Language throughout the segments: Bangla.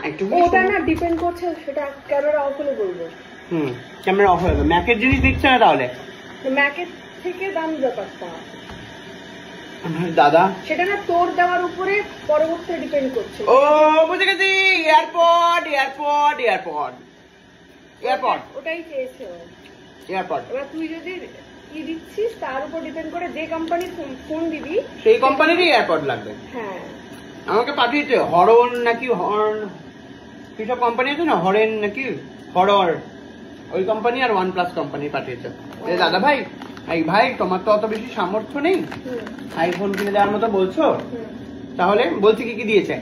একটু ওটা না ডিপেন্ড করছে, সেটা ক্যামেরা অফ হলে বলবো। ক্যামেরা অফ হয়ে যাবে। ম্যাকের জিনিস দিচ্ছে না তাহলে? ম্যাকের থেকে দাম ব্যাপারটা দাদা সেটা না তোর দেওয়ার উপরে পরবর্তীতে ডিপেন্ড করছে। ও বুঝে গেছি, এয়ারপড এয়ারপড এয়ারপড এয়ারপড ওটাই চেয়েছে এয়ারপড। এবার তুই যদি কি দিচ্ছিস তার উপর ডিপেন্ড করে যে কোম্পানির ফোন দিবি সেই কোম্পানিরই এয়ারপড লাগবে। হ্যাঁ আমাকে পাঠিয়েছে হরন নাকি হর্ন, কিসব কোম্পানি আছে না, হরেন নাকি হরর, ওই কোম্পানি আর OnePlus কোম্পানি পাঠিয়েছে। দাদা ভাই, এই ভাই তোমার তো অত বেশি সামর্থ্য নেই আইফোন কিনে দেওয়ার মতো বলছো, তাহলে বলছি কি কি দিয়েছে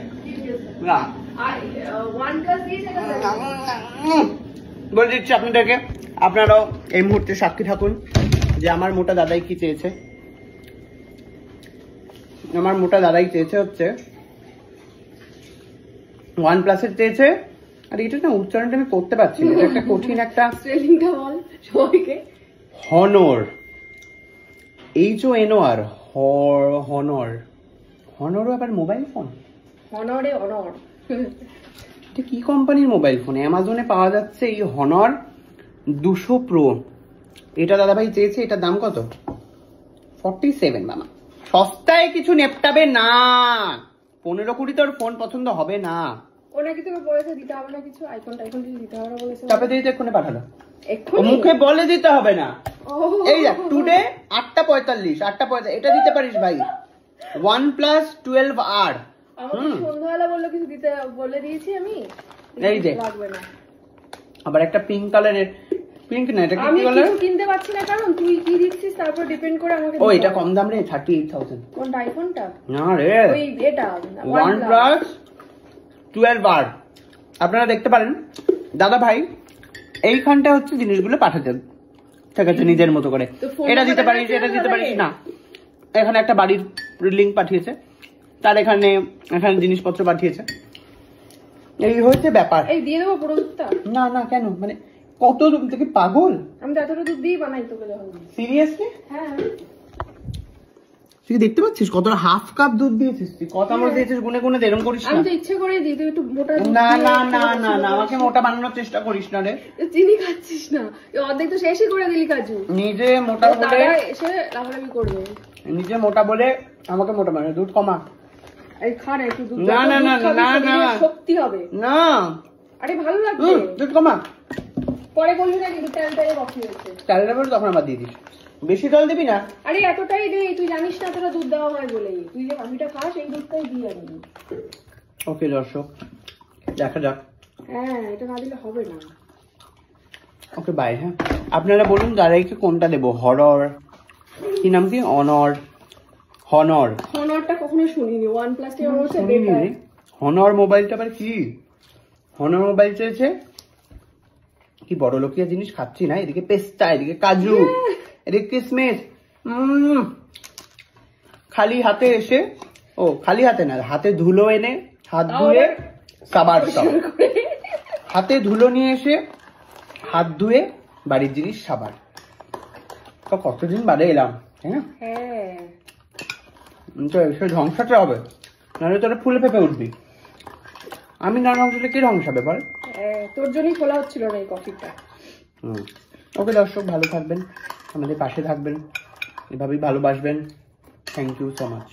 না বলে দিচ্ছি আপনাদেরকে, আপনারাও এই মুহূর্তে সাক্ষী থাকুন যে আমার মোটা দাদাই কি চেয়েছে। আমার মোটা দাদাই চেয়েছে হচ্ছে OnePlus এর চেয়েছে, আর এটা না উচ্চারণটা আমি করতে পারছি না, এটা একটা কঠিন একটা স্পেলিংটা বল সবাইকে। Honor, HONOR, Honor. হনরও আবার মোবাইল ফোন? হনরে অনর, এটা কি কোম্পানির মোবাইল ফোন? অ্যামাজনে পাওয়া যাচ্ছে এই হনর 200 Pro। এটা দাদাভাই চেয়েছে, এটার দাম কত? 47 মামা। সস্তায় কিছু নেপটাবে না, 15-20 তোর ফোন পছন্দ হবে না। ওনাকে তোকে বলেছে দিতে হবে না কিছু, আইফোন দিতে হবে না বলেছে, তারপরে দিতে এক্ষুনি পাঠালো, এক্ষুনি মুখে বলে দিতে হবে না। এই দেখ টুডে 8:45 এটা দিতে পারিস ভাই, OnePlus 12R। আমাকে সন্ধ্যাবেলা বললো কিছু দিতে, বলে দিয়েছি আমি, এই যে লাগবে না। আবার একটা পিঙ্ক কালারের, পিঙ্ক না এটা কি আমি কালার? কিছু কিনতে পারছি না কারণ তুই কি দিচ্ছিস তারপর ডিপেন্ড করে আমাকে। ও এটা কম দাম রে, 38,000। কোনটা আইফোনটা? না রে, ওই এটা OnePlus 12R। আপনারা দেখতে পারেন দাদা ভাই এইখানটা হচ্ছে জিনিসগুলো পাঠাতে, ঠিক আছে, নিজের মতো করে। এটা দিতে পারিস, এটা দিতে পারিস না। এখানে একটা বাড়ির লিঙ্ক পাঠিয়েছে, তার এখানে জিনিসপত্র পাঠিয়েছে, এই হচ্ছে ব্যাপার। এই দিয়ে দেবো পুরো দুধটা? না না কেন, মানে কত দুধ থেকে পাগল? আমি তো এতটা দুধ দিয়ে বানাই তোকে যখন। সিরিয়াসলি? হ্যাঁ তুই দেখতে পাচ্ছিস কতটা হাফ কাপ দুধ দিয়েছিস, তুই কত আমার দিয়েছিস গুনে গুনে এরকম করিস আমি না। তো ইচ্ছে করে দিই, তুই একটু মোটা। না না না না না আমাকে মোটা বানানোর চেষ্টা করিস না রে। চিনি খাচ্ছিস না, অর্ধেক তো শেষই করে দিলি কাজু। নিজে মোটা বলে এসে লাফালাফি করবে, নিজে মোটা বলে আমাকে মোটা বানায়। দুধ কমা। এই খা না একটু দুধ। না না না না না শক্তি হবে না, আরে ভালো লাগবে। দুধ কমা। পরে বলবি না কিন্তু তেলটাই কফি হয়েছে, চালের পরে তখন আবার দিয়ে দিস, বেশি জল দিবি না। আরে এতটাই দে, তুই জানিস না এতটা দুধ দেওয়া হয় বলেই, তুই যে কফিটা খাস এই দুধটাই দিয়ে আনবি। ওকে দর্শক দেখা যাক। হ্যাঁ এটা না দিলে হবে না। Okay bye. হ্যাঁ আপনারা বলুন দাদাইকে কোনটা দেবো, হরর কি নাম কি, অনর, হনর? হনরটা কখনো শুনিনি, OnePlus এর হচ্ছে শুনিনি। হনর মোবাইলটা আবার কি? হনর মোবাইল চেয়েছে, কি বড় লোকিয়া জিনিস খাচ্ছি না, এদিকে পেস্তা, এদিকে কাজু, এদিকে কিসমিস। খালি হাতে এসে, ও খালি হাতে না, হাতে ধুলো এনে হাত ধুয়ে সাবান সব, হাতে ধুলো নিয়ে এসে হাত ধুয়ে বাড়ির জিনিস সাবান। তো কতদিন বাদে এলাম, তাই না? হ্যাঁ তো এসে ধ্বংসাতে হবে, নাহলে তোরা ফুলে ফেপে উঠবি। আমি না ধ্বংসাতে কি ধ্বংসাবে বল? তোর জন্যই খোলা হচ্ছিল না এই কফিটা। ওকে দর্শক ভালো থাকবেন, আমাদের পাশে থাকবেন, এভাবেই ভালোবাসবেন। Thank you so much.